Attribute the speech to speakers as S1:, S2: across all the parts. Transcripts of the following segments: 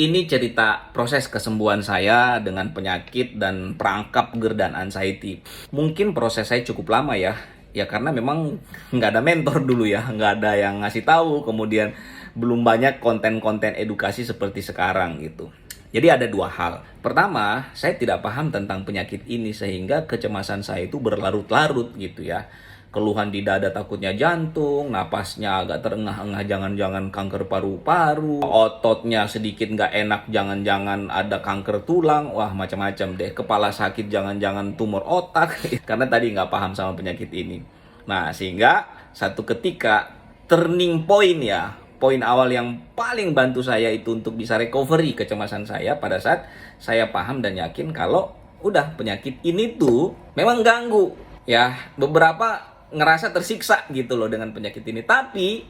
S1: Ini cerita proses kesembuhan saya dengan penyakit dan perangkap GERD dan anxiety. Mungkin proses saya cukup lama ya. Ya karena memang nggak ada mentor dulu ya, nggak ada yang ngasih tahu. Kemudian belum banyak konten-konten edukasi seperti sekarang gitu. Jadi ada dua hal. Pertama, saya tidak paham tentang penyakit ini sehingga kecemasan saya itu berlarut-larut gitu ya. Keluhan di dada takutnya jantung, napasnya agak terengah-engah jangan-jangan kanker paru-paru, ototnya sedikit nggak enak jangan-jangan ada kanker tulang, wah macam-macam deh, kepala sakit jangan-jangan tumor otak, karena tadi nggak paham sama penyakit ini. Nah sehingga satu ketika turning point ya, poin awal yang paling bantu saya itu untuk bisa recovery kecemasan saya pada saat saya paham dan yakin kalau udah penyakit ini tuh memang ganggu ya. Beberapa ngerasa tersiksa gitu loh dengan penyakit ini, tapi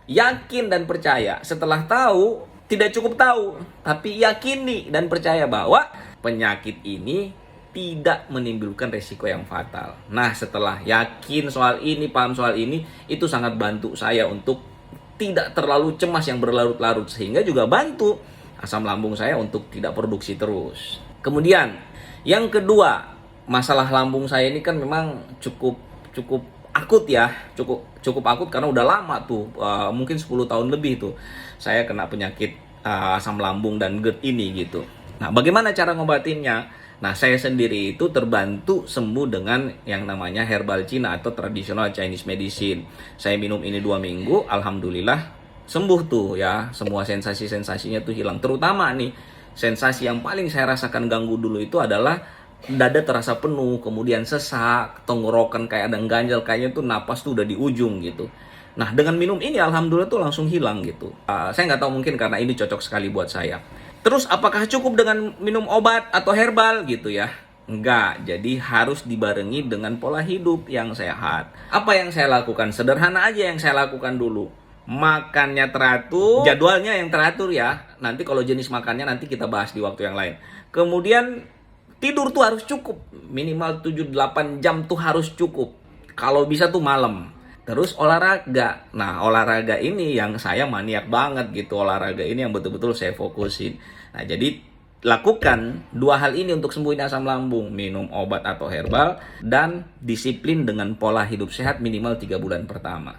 S1: yakin dan percaya setelah tahu, tidak cukup tahu tapi yakini dan percaya bahwa penyakit ini tidak menimbulkan resiko yang fatal. Nah setelah yakin soal ini, paham soal ini, itu sangat bantu saya untuk tidak terlalu cemas yang berlarut-larut, sehingga juga bantu asam lambung saya untuk tidak produksi terus. Kemudian yang kedua, masalah lambung saya ini kan memang cukup cukup akut ya, cukup akut karena udah lama tuh, mungkin 10 tahun lebih tuh saya kena penyakit asam lambung dan GERD ini gitu. Nah, bagaimana cara ngobatinnya? Nah, saya sendiri itu terbantu sembuh dengan yang namanya herbal Cina atau traditional Chinese medicine. Saya minum ini 2 minggu, alhamdulillah sembuh tuh ya. Semua sensasi-sensasinya tuh hilang. Terutama nih, sensasi yang paling saya rasakan ganggu dulu itu adalah dada terasa penuh, kemudian sesak, tenggorokan kayak ada yang ganjal, kayaknya tuh napas tuh udah di ujung gitu. Nah dengan minum ini alhamdulillah tuh langsung hilang gitu. Saya nggak tahu, mungkin karena ini cocok sekali buat saya. Terus apakah cukup dengan minum obat atau herbal gitu ya? Enggak, jadi harus dibarengi dengan pola hidup yang sehat. Apa yang saya lakukan? Sederhana aja yang saya lakukan dulu. Makannya teratur, jadwalnya yang teratur ya. Nanti kalau jenis makannya nanti kita bahas di waktu yang lain. Kemudian tidur tuh harus cukup, minimal 7-8 jam tuh harus cukup. Kalau bisa tuh malam. Terus olahraga. Nah, olahraga ini yang saya maniak banget gitu. Olahraga ini yang betul-betul saya fokusin. Nah, jadi lakukan dua hal ini untuk sembuhin asam lambung. Minum obat atau herbal dan disiplin dengan pola hidup sehat minimal 3 bulan pertama.